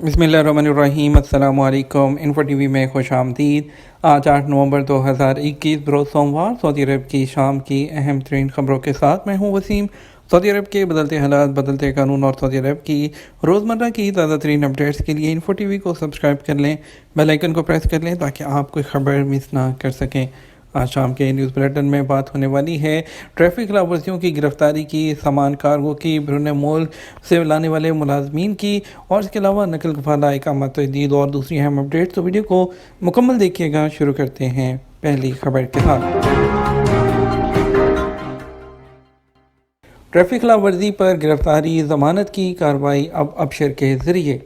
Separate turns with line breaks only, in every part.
बिस्मिल्लाहिर्रहमानिर्रहीम। अस्सलामु अलैकुम। इन्फो टीवी में खुश आमदीद। आज 8 नवंबर 2021 बरोज़ सोमवार सऊदी अरब की शाम की अहम तरीन खबरों के साथ मैं हूँ वसीम। सऊदी अरब के बदलते हालात, बदलते कानून और सऊदी अरब की रोज़मर्रा की ताज़ा तरीन अपडेट्स के लिए इन्फो टीवी को सब्सक्राइब कर लें, बेल आइकन को प्रेस कर लें ताकि आप कोई खबर मिस ना कर सकें। आज शाम के न्यूज़ बुलेटिन में बात होने वाली है ट्रैफिक खिलाफ वर्जियों की गिरफ्तारी की, सामान कार्गो की, बैरून मुल्क से लाने वाले मुलाजमीन की और इसके अलावा नकल गफाला इकामत तजदीद और दूसरी अहम अपडेट। तो वीडियो को मुकम्मल देखिएगा। शुरू करते हैं पहली खबर के साथ। ट्रैफिक खिलाफ वर्जी पर गिरफ्तारी, जमानत की कार्रवाई अब अबशर के ज़रिए।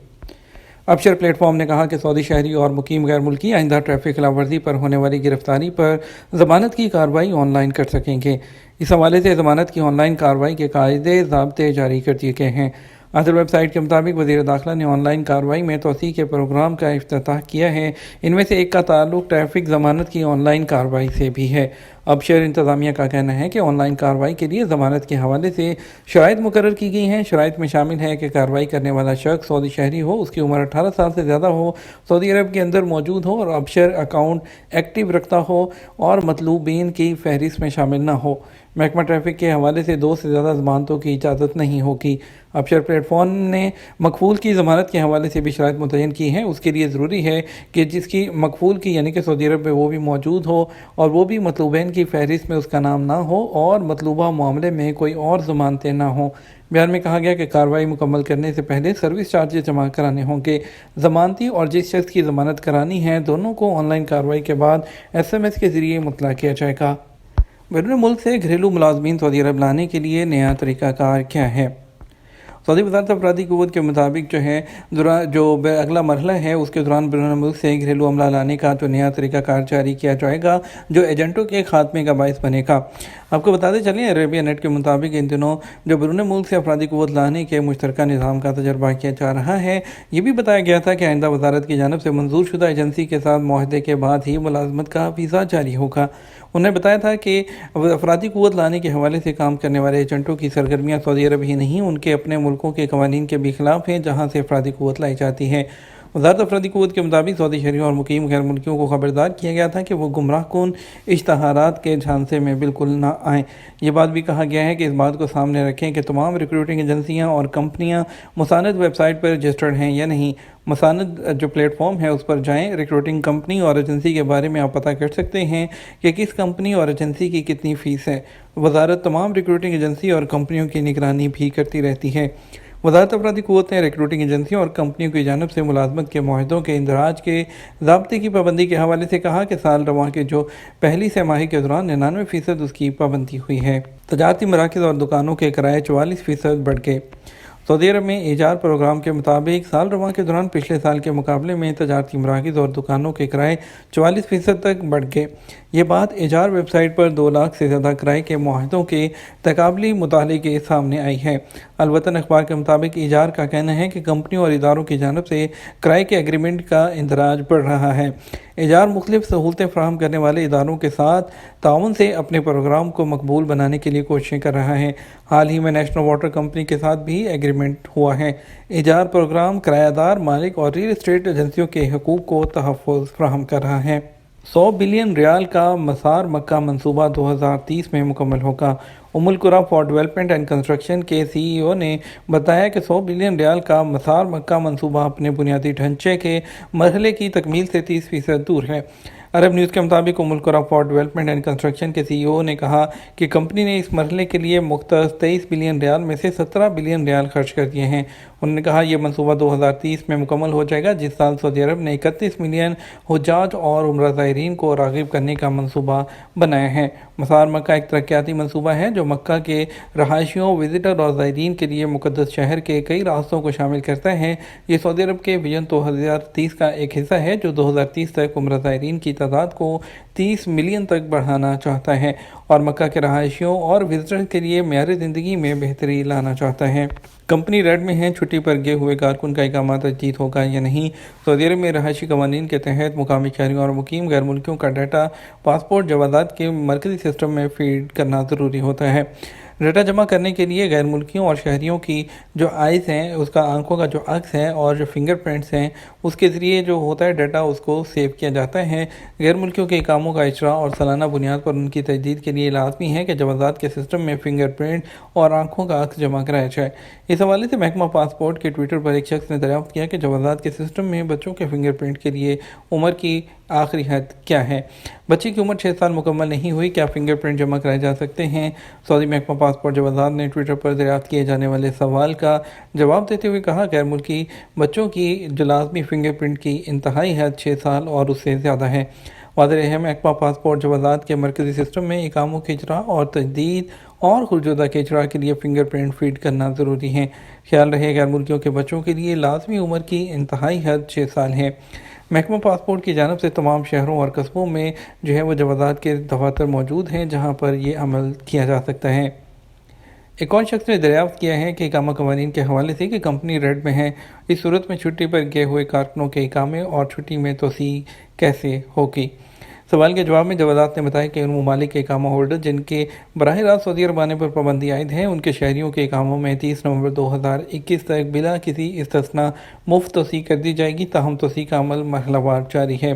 अबशर प्लेटफॉर्म ने कहा कि सऊदी शहरी और मुकीम गैर मुल्की आइंदा ट्रैफिक खिलाफ वर्जी पर होने वाली गिरफ्तारी पर ज़मानत की कार्रवाई ऑनलाइन कर सकेंगे। इस हवाले से ज़मानत की ऑनलाइन कार्रवाई के कायदे ज़ाब्ते जारी कर दिए गए हैं। अदर वेबसाइट के मुताबिक वज़ीर दाखिला ने ऑनलाइन कार्रवाई में तोसी के प्रोग्राम का इफ्तिताह किया है। इनमें से एक का ताल्लुक ट्रैफिक ज़मानत की ऑनलाइन कार्रवाई से भी है। अबशर इंतज़ामिया का कहना है कि ऑनलाइन कार्रवाई के लिए ज़मानत के हवाले से शराइत मुकर्रर की गई हैं। शराइत में शामिल है कि कार्रवाई करने वाला शख्स सऊदी शहरी हो, उसकी उम्र 18 साल से ज़्यादा हो, सऊदी अरब के अंदर मौजूद हो और अबशर अकाउंट एक्टिव रखता हो और मतलूबीन की फहरिस्त में शामिल ना हो। महकमा ट्रैफिक के हवाले से 2 से ज़्यादा ज़मानतों की इजाज़त नहीं होगी। अबशर प्लेटफॉर्म ने मकफूल की ज़मानत के हवाले से भी शराइत मुतय्यन की हैं। उसके लिए ज़रूरी है कि जिसकी मकफूल की यानी कि सऊदी अरब में वो भी मौजूद हो और वो भी मतलूबैन की फहरिस्त में उसका नाम ना हो और मतलूबा मामले में कोई और ज़मानतें ना हो। बयान में कहा गया कि कार्रवाई मुकम्मल करने से पहले सर्विस चार्जेस जमा कराने होंगे। ज़मानती और जिस शख्स की ज़मानत करानी है दोनों को ऑनलाइन कार्रवाई के बाद SMS के ज़रिए मुतला किया जाएगा। बैरून मुल्क से घरेलू मुलाजमीन सऊदी अरब लाने के लिए नया तरीक़ाकार क्या है? सऊदी वज़ारत अफरादी क़ुव्वत के मुताबिक जो अगला मरहला है उसके दौरान बैरून मुल्क से घरेलू अमला लाने का जो नया तरीक़ाकार जारी किया जाएगा जो एजेंटों के खात्मे का बायस बनेगा। आपको बताते चलें, अरेबिया नेट के मुताबिक इन दिनों जो बैरून मुल्क से अफरादी क़ुव्वत लाने के मुश्तरका निज़ाम का तजर्बा किया जा रहा है। ये भी बताया गया था कि आइंदा वज़ारत की जानिब से मंजूर शुदा एजेंसी के साथ मुआहदे के बाद ही मुलाजमत का वीज़ा जारी होगा। उन्होंने बताया था कि अफरादी क़ुव्वत लाने के हवाले से काम करने वाले एजेंटों की सरगर्मियाँ सऊदी अरब ही नहीं उनके अपने मुल्कों के कवानीन के भी खिलाफ हैं जहाँ से अफरादी क़ुव्वत लाई जाती है। वज़ारत अफरादी क़ुव्वत के मुताबिक सऊदी शहरियों और मुकीम गैर मुल्कियों को खबरदार किया गया था कि वो गुमराह कुन इश्तहारात के झांसे में बिल्कुल ना आएँ। ये बात भी कहा गया है कि इस बात को सामने रखें कि तमाम रिक्रूटिंग एजेंसियाँ और कंपनियाँ मुसानद वेबसाइट पर रजिस्टर्ड हैं या नहीं। मुसानद जो प्लेटफॉर्म है उस पर जाएं। रिक्रूटिंग कंपनी और एजेंसी के बारे में आप पता कर सकते हैं कि किस कंपनी और एजेंसी की कितनी फ़ीस है। वज़ारत तमाम रिक्रूटिंग एजेंसी और कंपनियों की निगरानी भी करती रहती है। वज़ारत अफरादी क़ुव्वत ने रिक्रूटिंग एजेंसियों और कंपनियों की जानिब से मुलाजमत के मुआहदों के इंदराज के ज़ाब्ते की पाबंदी के हवाले से कहा कि साल रवां के जो पहली छमाही के दौरान 99% उसकी पाबंदी हुई है। तजारती मराकज़ और दुकानों के किराए 44% बढ़ गए। सऊदी अरब में एजार प्रोग्राम के मुताबिक साल रवां के दौरान पिछले साल के मुकाबले में तजारती मराकज़ और दुकानों के किराए 44% तक बढ़ गए। ये बात एजार वेबसाइट पर 2 लाख से ज़्यादा किराए के मुआहदों के तकाबली मुताले के सामने आई है। अलवतन अखबार के मुताबिक एजार का कहना है कि कंपनियों और इदारों की जानिब से किराए के एग्रीमेंट का इंदराज बढ़ रहा है। एजार मुख्तलिफ सहूलतें फराहम करने वाले इदारों के साथ ताउन से अपने प्रोग्राम को मकबूल बनाने के लिए कोशिशें कर रहा है। हाल ही में नेशनल वाटर कंपनी के साथ भी एग्रीमेंट हुआ है। एजार प्रोग्राम किरायादार, मालिक और रियल एस्टेट एजेंसियों के हकूक़ को तहफ़्फ़ुज़ फराहम कर रहा है। 100 बिलियन रियाल का मसार मक्का मंसूबा 2030 में मुकम्मल होगा। उमुल कुरा फॉर डेवलपमेंट एंड कंस्ट्रक्शन के CEO ने बताया कि 100 बिलियन रियाल का मसार मक्का मंसूबा अपने बुनियादी ढांचे के मरहले की तकमील से 30% दूर है। अरब न्यूज़ के मुताबिक उमुल कुरा फॉर डेवलपमेंट एंड कंस्ट्रक्शन के CEO ने कहा कि कंपनी ने इस मरहले के लिए मुख्तस 23 बिलियन रियाल में से 17 बिलियन रियाल खर्च कर दिए हैं। उन्होंने कहा यह मंसूबा 2030 में मुकम्मल हो जाएगा, जिस साल सऊदी अरब ने 31 मिलियन हुज्जाज और उम्रा ज़ायरीन को राग़िब करने का मंसूबा बनाया है। मसार मक्का एक तरक्याती मंसूबा है जो मक्का के रहायशियों, विजिटर और ज़ायरीन के लिए मुक़द्दस शहर के कई रास्तों को शामिल करता है। ये सऊदी अरब के विजन 2030 का एक हिस्सा है जो 2030 तक उम्रा ज़ायरीन की तादाद को 30 मिलियन तक बढ़ाना चाहता है और मक्का के रहायशियों और विजिटर्स के लिए मेयार ज़िंदगी में बेहतरी लाना चाहता है। कंपनी रेड में है, छुट्टी पर गए हुए कारकुन का इकामा तजदीद होगा या नहीं। सऊदी अरब में रहायशी कवानीन के तहत मुकामी शहरियों और मुकीम गैर मुल्कियों का डाटा पासपोर्ट जवाज़ात के मरकज़ी सिस्टम में फीड करना ज़रूरी होता है। ڈیٹا جمع کرنے کے لیے غیر ملکیوں اور شہریوں کی جو آئز ہیں، اس کا آنکھوں کا جو عکس ہے اور جو فنگر پرنٹس ہیں، اس کے ذریعے جو ہوتا ہے ڈیٹا اس کو سیو کیا جاتا ہے۔ غیر ملکیوں کے اقاموں کا اجرا اور سالانہ بنیاد پر ان کی تجدید کے لیے لازمی ہے کہ جوازات کے سسٹم میں فنگر پرنٹ اور آنکھوں کا عکس جمع کرایا جائے۔ اس حوالے سے محکمہ پاسپورٹ کے ٹویٹر پر ایک شخص نے دریافت کیا کہ جوازات کے سسٹم میں بچوں کے فنگر پرنٹ کے لیے عمر کی آخری حد کیا ہے؟ بچے کی عمر 6 سال مکمل نہیں ہوئی، کیا فنگر پرنٹ جمع کرائے جا سکتے ہیں؟ سعودی محکمہ پاسپورٹ جوازات نے ٹویٹر پر دریافت کیے جانے والے سوال کا جواب دیتے ہوئے کہا، غیر ملکی بچوں کی جو لازمی فنگر پرنٹ کی انتہائی حد 6 سال اور اس سے زیادہ ہے۔ واضح ہے، محکمہ پاسپورٹ جوازات کے مرکزی سسٹم میں اقاموں کے اجرا اور تجدید اور خروجدہ کے اجرا کے لیے فنگر پرنٹ فیڈ کرنا ضروری ہے۔ خیال رہے، غیر ملکیوں کے بچوں کے لیے لازمی عمر کی انتہائی حد 6 سال ہے۔ محکمہ پاسپورٹ کی جانب سے تمام شہروں اور قصبوں میں جو ہے وہ جوازات کے دفاتر موجود ہیں جہاں پر یہ عمل کیا جا سکتا ہے۔ ایک اور شخص نے دریافت کیا ہے کہ اقامہ قوانین کے حوالے سے کہ کمپنی ریڈ میں ہے، اس صورت میں چھٹی پر گئے ہوئے کارکنوں کے اقامے اور چھٹی میں توسیع کیسے ہوگی؟ سوال کے جواب میں جوازات نے بتایا کہ ان ممالک کے اقامہ ہولڈر جن کے براہ راست سعودی عرب آنے پر پابندی عائد ہے، ان کے شہریوں کے اقاموں میں 30 نومبر 2021 تک بلا کسی استثناء مفت توسیع کر دی جائے گی، تاہم توسیع کا عمل مرحلہ وار جاری ہے۔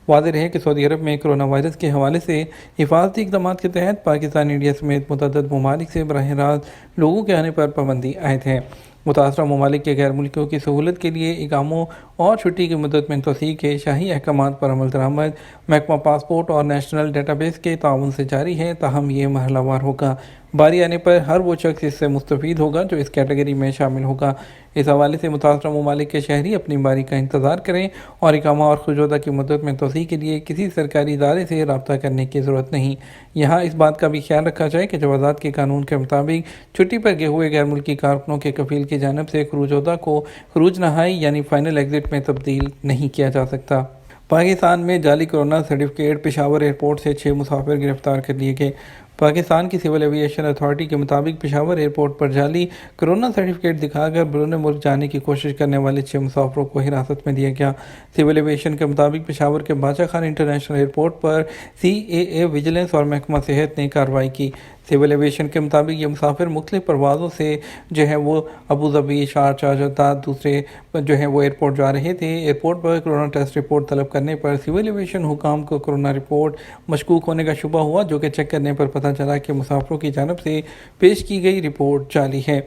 واضح رہے کہ سعودی عرب میں کرونا وائرس کے حوالے سے حفاظتی اقدامات کے تحت پاکستان، انڈیا سمیت متعدد ممالک سے براہ راست لوگوں کے آنے پر پابندی عائد ہے۔ متاثرہ ممالک کے غیر ملکیوں کی سہولت کے لیے اقاموں اور چھٹی کی مدت میں توسیع کے شاہی احکامات پر عمل درآمد محکمہ پاسپورٹ اور نیشنل ڈیٹا بیس کے تعاون سے جاری ہے، تاہم یہ مرحلہ وار ہوگا۔ باری آنے پر ہر وہ شخص اس سے مستفید ہوگا جو اس کیٹیگری میں شامل ہوگا۔ اس حوالے سے متاثرہ ممالک کے شہری اپنی باری کا انتظار کریں اور اقامہ اور خروجدہ کی مدت میں توسیع کے لیے کسی سرکاری ادارے سے رابطہ کرنے کی ضرورت نہیں۔ یہاں اس بات کا بھی خیال رکھا جائے کہ جوازات کے قانون کے مطابق چھٹی پر گئے ہوئے غیر ملکی کارکنوں کے کفیل کی جانب سے خروجدہ کو خروج نہائی یعنی فائنل ایگزٹ میں تبدیل نہیں کیا جا سکتا۔ پاکستان میں جعلی کورونا سرٹیفکیٹ، پشاور ایئرپورٹ سے 6 مسافر گرفتار کر لیے گئے۔ پاکستان کی سول ایویشن اتھارٹی کے مطابق پشاور ایئرپورٹ پر جعلی کورونا سرٹیفکیٹ دکھا کر بیرون ملک جانے کی کوشش کرنے والے 6 مسافروں کو حراست میں دیا گیا۔ سول ایویشن کے مطابق پشاور کے بادشاہ خان انٹرنیشنل ایئرپورٹ پر CAA ویجیلنس اور محکمہ صحت نے کارروائی کی۔ سول ایویشن کے مطابق یہ مسافر مختلف پروازوں سے جو ہے وہ ابوظہبی، شارجہ، جدہ دوسرے جو ہے وہ ایئرپورٹ جا رہے تھے۔ ایئرپورٹ پر کورونا ٹیسٹ رپورٹ طلب کرنے پر سول ایویشن حکام کو کورونا رپورٹ مشکوک ہونے کا شبہ ہوا، جو کہ چیک کرنے پر پتہ چلا کہ مسافروں کی جانب سے پیش کی گئی رپورٹ جعلی ہے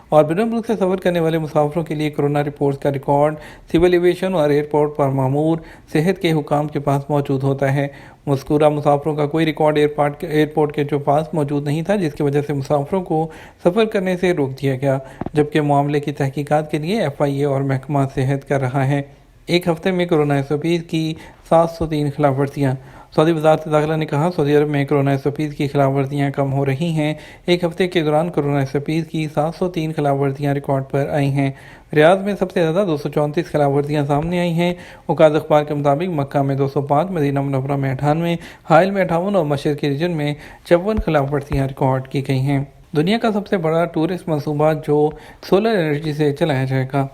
اور بیرون ملک سے سفر کرنے والے مسافروں کے لیے کورونا رپورٹ کا ریکارڈ سول ایویشن اور ایئرپورٹ پر مامور صحت کے حکام کے پاس موجود ہوتا ہے۔ مذکورہ مسافروں کا کوئی ریکارڈ ایئرپورٹ کے جو پاس موجود نہیں تھا، جس کی وجہ سے مسافروں کو سفر کرنے سے روک دیا گیا، جبکہ معاملے کی تحقیقات کے لیے FIA اور محکمہ صحت کر رہا ہے۔ ایک ہفتے میں کورونا SOPs کی 703 خلاف ورزیاں۔ سعودی وزارت داخلہ نے کہا، سعودی عرب میں کورونا SOPs کی خلاف ورزیاں کم ہو رہی ہیں۔ ایک ہفتے کے دوران کورونا SOPs کی 703 خلاف ورزیاں ریکارڈ پر آئی ہیں۔ ریاض میں سب سے زیادہ 234 خلاف ورزیاں سامنے آئی ہیں۔ اوقات اخبار کے مطابق مکہ میں 205، مدینہ منورہ میں 98، حائل میں 58 اور مشرقی ریجن میں 54 خلاف ورزیاں ریکارڈ کی گئی ہیں۔ دنیا کا سب سے بڑا ٹورسٹ منصوبہ جو سولر انرجی سے چلایا جائے گا۔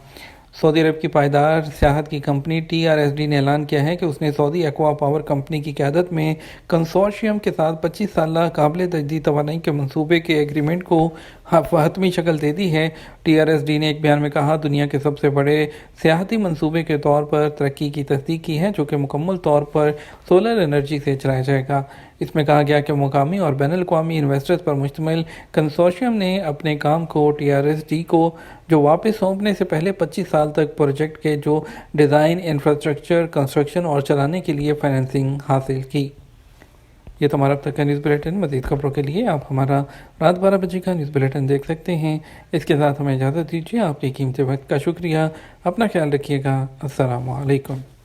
سعودی عرب کی پائیدار سیاحت کی کمپنی TRSD نے اعلان کیا ہے کہ اس نے سعودی ایکوا پاور کمپنی کی قیادت میں کنسورشیم کے ساتھ 25 سالہ قابل تجدید توانائی کے منصوبے کے ایگریمنٹ کو حتمی شکل دے دی ہے۔ TRSD نے ایک بیان میں کہا، دنیا کے سب سے بڑے سیاحتی منصوبے کے طور پر ترقی کی تصدیق کی ہے، جو کہ مکمل طور پر سولر انرجی سے چلایا جائے گا۔ اس میں کہا گیا کہ مقامی اور بین الاقوامی انویسٹرز پر مشتمل کنسورشیم نے اپنے کام کو TRSD کو جو واپس سونپنے سے پہلے 25 سال تک پروجیکٹ کے جو ڈیزائن، انفراسٹرکچر، کنسٹرکشن اور چلانے کے لیے فائنینسنگ حاصل کی۔ یہ تو ہمارا اب تک کا نیوز بلیٹن۔ مزید خبروں کے لیے آپ ہمارا رات 12 بجے کا نیوز بلیٹن دیکھ سکتے ہیں۔ اس کے ساتھ ہمیں اجازت دیجیے۔ آپ کے قیمتی وقت کا شکریہ۔ اپنا خیال رکھیے گا۔ السلام علیکم۔